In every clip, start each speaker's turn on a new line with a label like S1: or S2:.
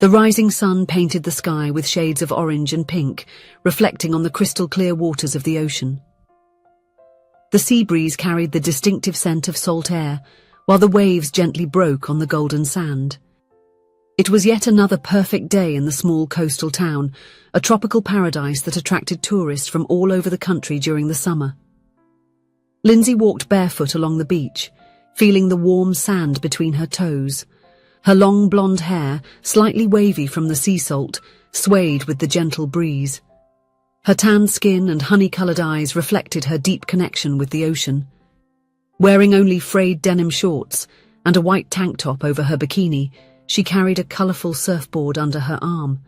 S1: The rising sun painted the sky with shades of orange and pink, reflecting on the crystal-clear waters of the ocean. The sea breeze carried the distinctive scent of salt air, while the waves gently broke on the golden sand. It was yet another perfect day in the small coastal town, a tropical paradise that attracted tourists from all over the country during the summer. Lindsay walked barefoot along the beach, feeling the warm sand between her toes. Her long blonde hair, slightly wavy from the sea salt, swayed with the gentle breeze. Her tanned skin and honey-coloured eyes reflected her deep connection with the ocean. Wearing only frayed denim shorts and a white tank top over her bikini, she carried a colourful surfboard under her arm.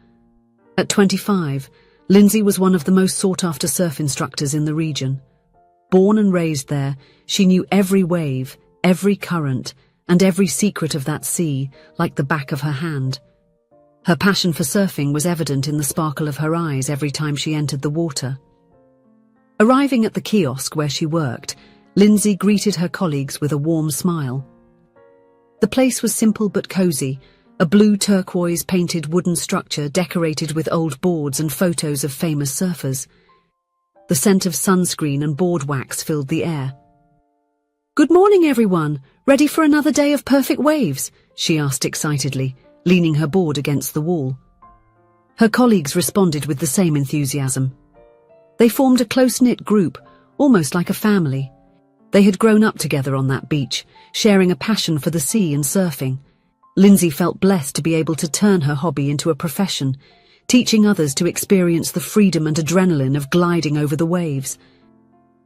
S1: At 25, Lindsay was one of the most sought-after surf instructors in the region. Born and raised there, she knew every wave, every current, and every secret of that sea like the back of her hand. Her passion for surfing was evident in the sparkle of her eyes every time she entered the water. Arriving at the kiosk where she worked, Lindsay greeted her colleagues with a warm smile. The place was simple but cozy, a blue turquoise painted wooden structure decorated with old boards and photos of famous surfers. The scent of sunscreen and board wax filled the air. "Good morning, everyone. Ready for another day of perfect waves?" she asked excitedly, leaning her board against the wall. Her colleagues responded with the same enthusiasm. They formed a close-knit group, almost like a family. They had grown up together on that beach, sharing a passion for the sea and surfing. Lindsay felt blessed to be able to turn her hobby into a profession, teaching others to experience the freedom and adrenaline of gliding over the waves.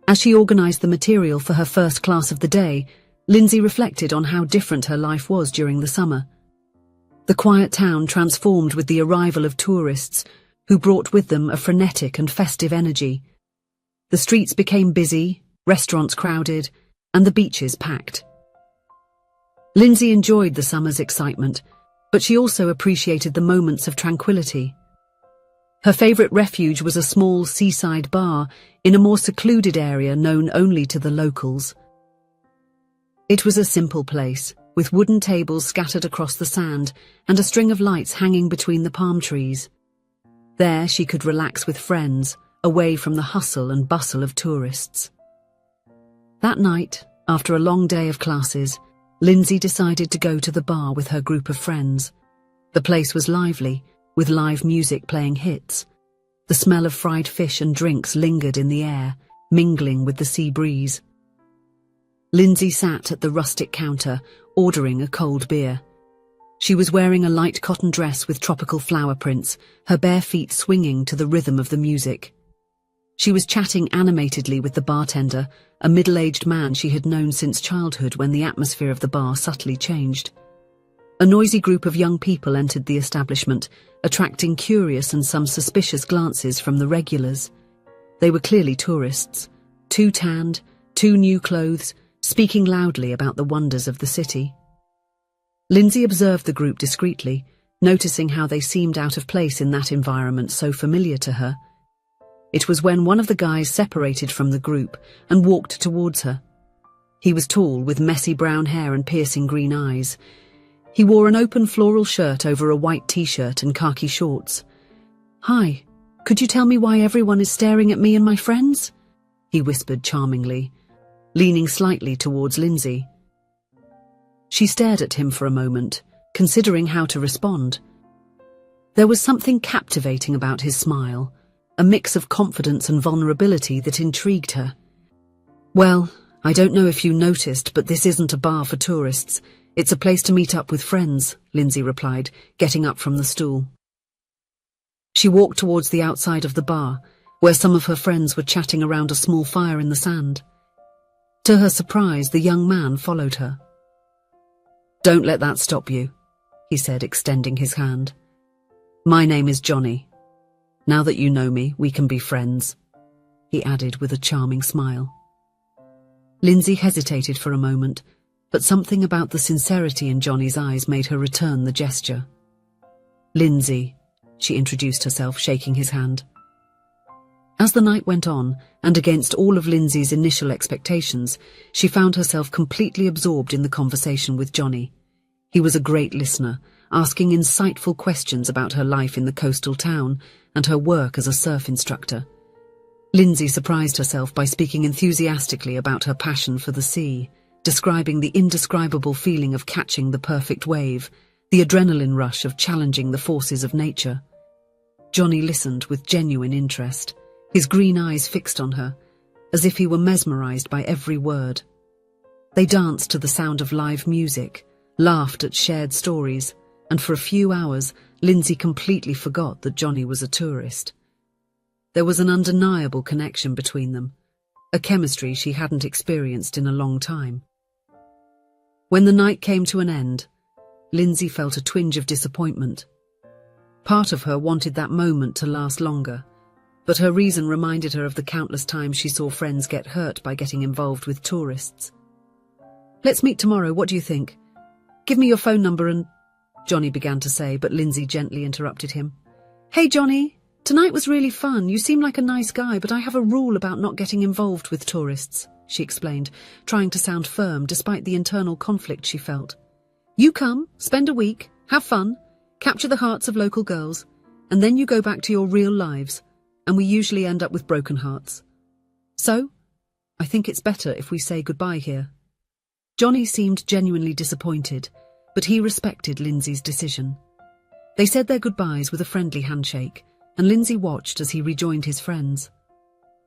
S1: As she organized the material for her first class of the day, Lindsay reflected on how different her life was during the summer. The quiet town transformed with the arrival of tourists, who brought with them a frenetic and festive energy. The streets became busy, restaurants crowded, and the beaches packed. Lindsay enjoyed the summer's excitement, but she also appreciated the moments of tranquility. Her favorite refuge was a small seaside bar in a more secluded area known only to the locals. It was a simple place, with wooden tables scattered across the sand and a string of lights hanging between the palm trees. There she could relax with friends, away from the hustle and bustle of tourists. That night, after a long day of classes, Lindsay decided to go to the bar with her group of friends. The place was lively, with live music playing hits. The smell of fried fish and drinks lingered in the air, mingling with the sea breeze. Lindsay sat at the rustic counter, ordering a cold beer. She was wearing a light cotton dress with tropical flower prints, her bare feet swinging to the rhythm of the music. She was chatting animatedly with the bartender, a middle-aged man she had known since childhood when the atmosphere of the bar subtly changed. A noisy group of young people entered the establishment, attracting curious and some suspicious glances from the regulars. They were clearly tourists, too tanned, too new clothes, speaking loudly about the wonders of the city. Lindsay observed the group discreetly, noticing how they seemed out of place in that environment so familiar to her. It was when one of the guys separated from the group and walked towards her. He was tall, with messy brown hair and piercing green eyes. He wore an open floral shirt over a white t-shirt and khaki shorts. "Hi, could you tell me why everyone is staring at me and my friends?" he whispered charmingly, leaning slightly towards Lindsay. She stared at him for a moment, considering how to respond. There was something captivating about his smile, a mix of confidence and vulnerability that intrigued her. "Well, I don't know if you noticed, but this isn't a bar for tourists. It's a place to meet up with friends," Lindsay replied, getting up from the stool. She walked towards the outside of the bar, where some of her friends were chatting around a small fire in the sand. To her surprise, the young man followed her. "Don't let that stop you," he said, extending his hand. "My name is Johnny. Now that you know me, we can be friends," he added with a charming smile. Lindsay hesitated for a moment, but something about the sincerity in Johnny's eyes made her return the gesture. "Lindsay," she introduced herself, shaking his hand. As the night went on, and against all of Lindsay's initial expectations, she found herself completely absorbed in the conversation with Johnny. He was a great listener, asking insightful questions about her life in the coastal town and her work as a surf instructor. Lindsay surprised herself by speaking enthusiastically about her passion for the sea, describing the indescribable feeling of catching the perfect wave, the adrenaline rush of challenging the forces of nature. Johnny listened with genuine interest, his green eyes fixed on her, as if he were mesmerized by every word. They danced to the sound of live music, laughed at shared stories, and for a few hours, Lindsay completely forgot that Johnny was a tourist. There was an undeniable connection between them, a chemistry she hadn't experienced in a long time. When the night came to an end, Lindsay felt a twinge of disappointment. Part of her wanted that moment to last longer, but her reason reminded her of the countless times she saw friends get hurt by getting involved with tourists. "Let's meet tomorrow, what do you think? Give me your phone number and—" Johnny began to say, but Lindsay gently interrupted him. "Hey, Johnny, tonight was really fun. You seem like a nice guy, but I have a rule about not getting involved with tourists," she explained, trying to sound firm despite the internal conflict she felt. "You come, spend a week, have fun, capture the hearts of local girls, and then you go back to your real lives, and we usually end up with broken hearts. So, I think it's better if we say goodbye here." Johnny seemed genuinely disappointed, but he respected Lindsay's decision. They said their goodbyes with a friendly handshake, and Lindsay watched as he rejoined his friends.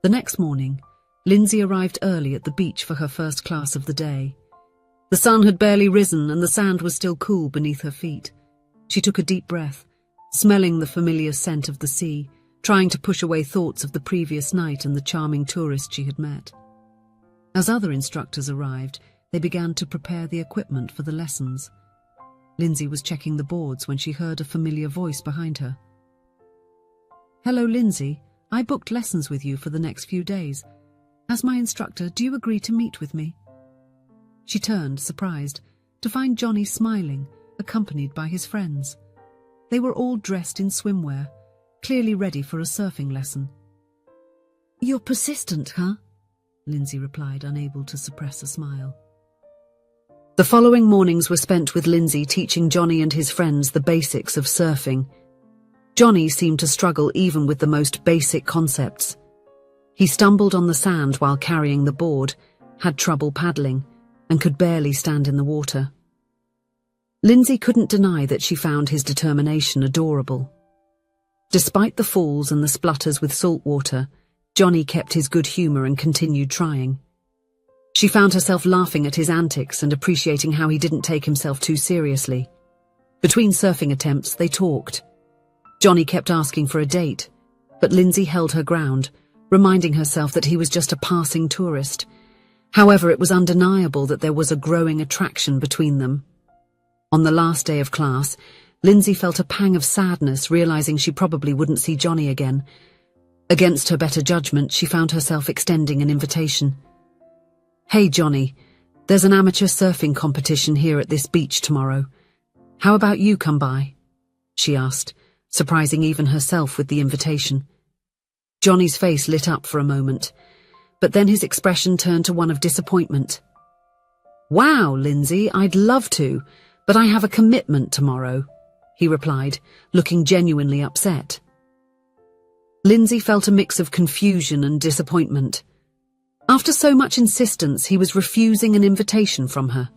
S1: The next morning, Lindsay arrived early at the beach for her first class of the day. The sun had barely risen and the sand was still cool beneath her feet. She took a deep breath, smelling the familiar scent of the sea, trying to push away thoughts of the previous night and the charming tourist she had met. As other instructors arrived, they began to prepare the equipment for the lessons. Lindsay was checking the boards when she heard a familiar voice behind her. "Hello, Lindsay. I booked lessons with you for the next few days. As my instructor, do you agree to meet with me?" She turned, surprised, to find Johnny smiling, accompanied by his friends. They were all dressed in swimwear, clearly ready for a surfing lesson. "You're persistent, huh?" Lindsay replied, unable to suppress a smile. The following mornings were spent with Lindsay teaching Johnny and his friends the basics of surfing. Johnny seemed to struggle even with the most basic concepts. He stumbled on the sand while carrying the board, had trouble paddling, and could barely stand in the water. Lindsay couldn't deny that she found his determination adorable. Despite the falls and the splutters with salt water, Johnny kept his good humor and continued trying. She found herself laughing at his antics and appreciating how he didn't take himself too seriously. Between surfing attempts, they talked. Johnny kept asking for a date, but Lindsay held her ground, reminding herself that he was just a passing tourist. However, it was undeniable that there was a growing attraction between them. On the last day of class, Lindsay felt a pang of sadness, realizing she probably wouldn't see Johnny again. Against her better judgment, she found herself extending an invitation. "Hey, Johnny, there's an amateur surfing competition here at this beach tomorrow. How about you come by?" she asked, surprising even herself with the invitation. Johnny's face lit up for a moment, but then his expression turned to one of disappointment. "Wow, Lindsay, I'd love to, but I have a commitment tomorrow," he replied, looking genuinely upset. Lindsay felt a mix of confusion and disappointment. After so much insistence, he was refusing an invitation from her.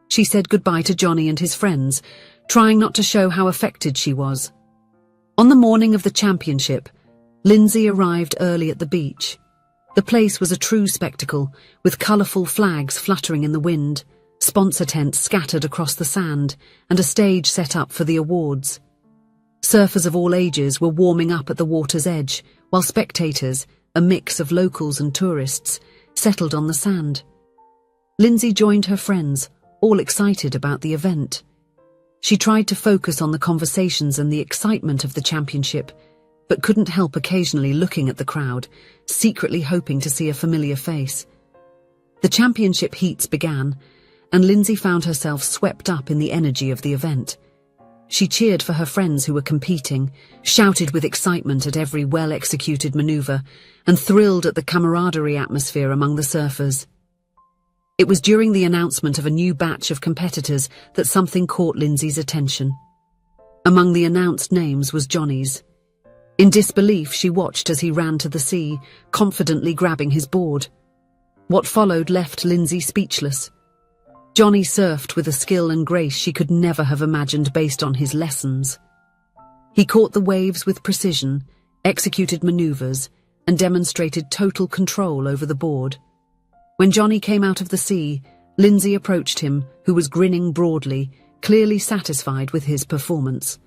S1: She said goodbye to Johnny and his friends, trying not to show how affected she was. On the morning of the championship, Lindsay arrived early at the beach. The place was a true spectacle, with colourful flags fluttering in the wind, sponsor tents scattered across the sand, and a stage set up for the awards. Surfers of all ages were warming up at the water's edge, while spectators, a mix of locals and tourists, settled on the sand. Lindsay joined her friends, all excited about the event. She tried to focus on the conversations and the excitement of the championship, but couldn't help occasionally looking at the crowd, secretly hoping to see a familiar face. The championship heats began, and Lindsay found herself swept up in the energy of the event. She cheered for her friends who were competing, shouted with excitement at every well-executed maneuver, and thrilled at the camaraderie atmosphere among the surfers. It was during the announcement of a new batch of competitors that something caught Lindsay's attention. Among the announced names was Johnny's. In disbelief, she watched as he ran to the sea, confidently grabbing his board. What followed left Lindsay speechless. Johnny surfed with a skill and grace she could never have imagined based on his lessons. He caught the waves with precision, executed maneuvers, and demonstrated total control over the board. When Johnny came out of the sea, Lindsay approached him, who was grinning broadly, clearly satisfied with his performance.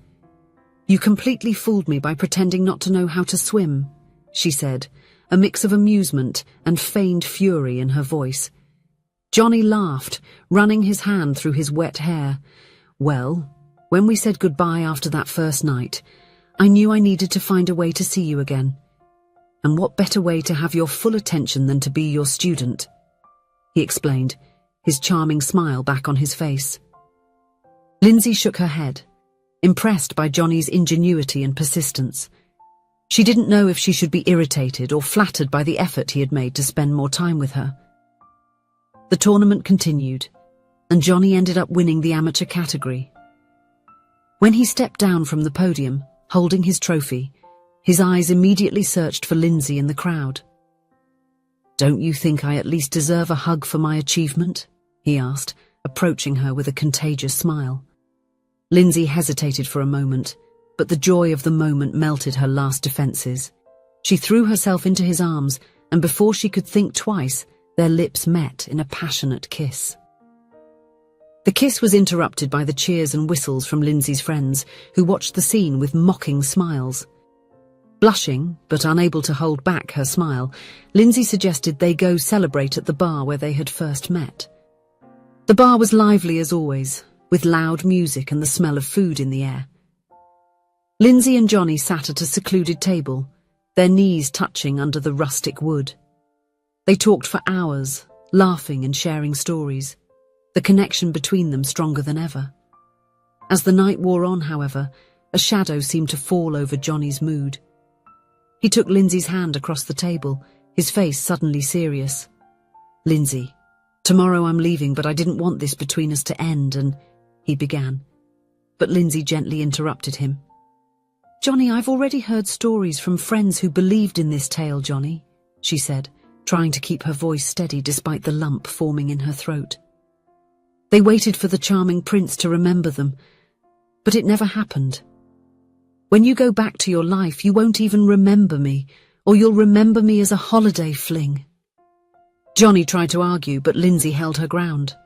S1: "You completely fooled me by pretending not to know how to swim," she said, a mix of amusement and feigned fury in her voice. Johnny laughed, running his hand through his wet hair. "Well, when we said goodbye after that first night, I knew I needed to find a way to see you again. And what better way to have your full attention than to be your student?" he explained, his charming smile back on his face. Lindsay shook her head, impressed by Johnny's ingenuity and persistence. She didn't know if she should be irritated or flattered by the effort he had made to spend more time with her. The tournament continued, and Johnny ended up winning the amateur category. When he stepped down from the podium, holding his trophy, his eyes immediately searched for Lindsay in the crowd. "Don't you think I at least deserve a hug for my achievement?" he asked, approaching her with a contagious smile. Lindsay hesitated for a moment, but the joy of the moment melted her last defenses. She threw herself into his arms, and before she could think twice, their lips met in a passionate kiss. The kiss was interrupted by the cheers and whistles from Lindsay's friends, who watched the scene with mocking smiles. Blushing, but unable to hold back her smile, Lindsay suggested they go celebrate at the bar where they had first met. The bar was lively as always, with loud music and the smell of food in the air. Lindsay and Johnny sat at a secluded table, their knees touching under the rustic wood. They talked for hours, laughing and sharing stories, the connection between them stronger than ever. As the night wore on, however, a shadow seemed to fall over Johnny's mood. He took Lindsay's hand across the table, his face suddenly serious. "Lindsay, tomorrow I'm leaving, but I didn't want this between us to end," and he began. But Lindsay gently interrupted him. "Johnny, I've already heard stories from friends who believed in this tale, Johnny," she said, trying to keep her voice steady despite the lump forming in her throat. "They waited for the charming prince to remember them, but it never happened. When you go back to your life, you won't even remember me, or you'll remember me as a holiday fling." Johnny tried to argue, but Lindsay held her ground.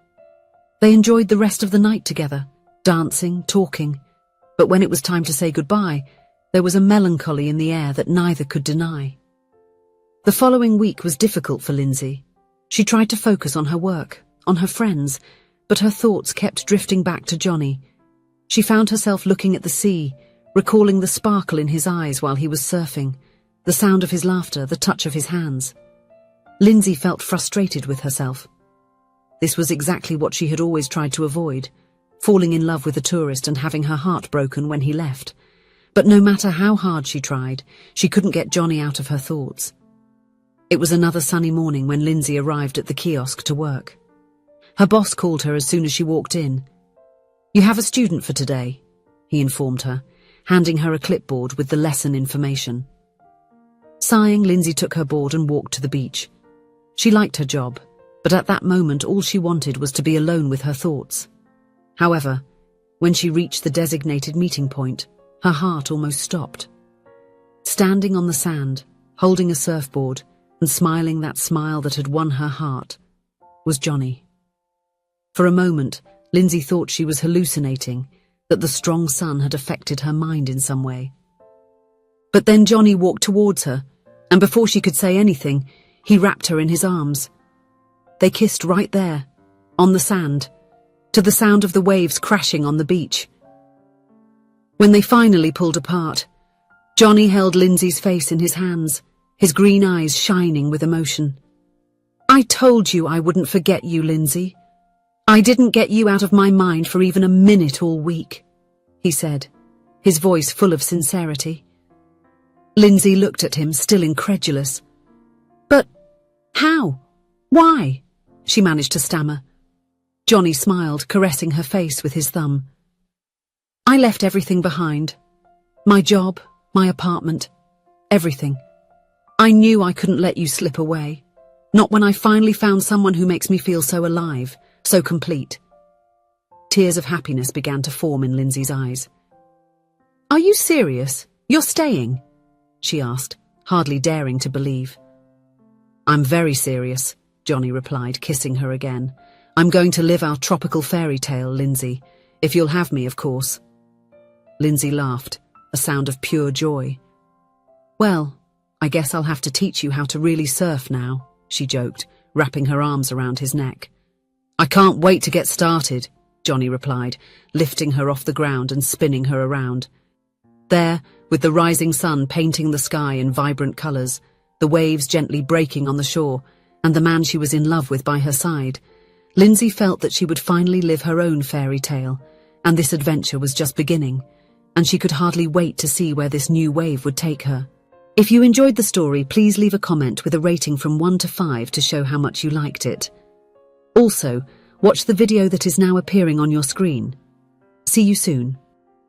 S1: They enjoyed the rest of the night together, dancing, talking, but when it was time to say goodbye, there was a melancholy in the air that neither could deny. The following week was difficult for Lindsay. She tried to focus on her work, on her friends, but her thoughts kept drifting back to Johnny. She found herself looking at the sea, recalling the sparkle in his eyes while he was surfing, the sound of his laughter, the touch of his hands. Lindsay felt frustrated with herself. This was exactly what she had always tried to avoid, falling in love with a tourist and having her heart broken when he left. But no matter how hard she tried, she couldn't get Johnny out of her thoughts. It was another sunny morning when Lindsay arrived at the kiosk to work. Her boss called her as soon as she walked in. "You have a student for today," he informed her, handing her a clipboard with the lesson information. Sighing, Lindsay took her board and walked to the beach. She liked her job, but at that moment all she wanted was to be alone with her thoughts. However, when she reached the designated meeting point, her heart almost stopped. Standing on the sand, holding a surfboard, and smiling that smile that had won her heart, was Johnny. For a moment, Lindsay thought she was hallucinating, that the strong sun had affected her mind in some way. But then Johnny walked towards her, and before she could say anything, he wrapped her in his arms. They kissed right there, on the sand, to the sound of the waves crashing on the beach. When they finally pulled apart, Johnny held Lindsay's face in his hands, his green eyes shining with emotion. "I told you I wouldn't forget you, Lindsay. I didn't get you out of my mind for even a minute all week," he said, his voice full of sincerity. Lindsay looked at him, still incredulous. "But how? Why?" she managed to stammer. Johnny smiled, caressing her face with his thumb. I left everything behind. My job, my apartment, everything. I knew I couldn't let you slip away. Not when I finally found someone who makes me feel so alive, so complete. Tears of happiness began to form in Lindsay's eyes. Are you serious? You're staying? She asked, hardly daring to believe. I'm very serious, Johnny replied, kissing her again. I'm going to live our tropical fairy tale, Lindsay, if you'll have me, of course. Lindsay laughed, a sound of pure joy. Well, I guess I'll have to teach you how to really surf now, she joked, wrapping her arms around his neck. I can't wait to get started, Johnny replied, lifting her off the ground and spinning her around. There, with the rising sun painting the sky in vibrant colours, the waves gently breaking on the shore, and the man she was in love with by her side, Lindsay felt that she would finally live her own fairy tale, and this adventure was just beginning, and she could hardly wait to see where this new wave would take her. If you enjoyed the story, please leave a comment with a rating from 1 to 5 to show how much you liked it. Also, watch the video that is now appearing on your screen. See you soon.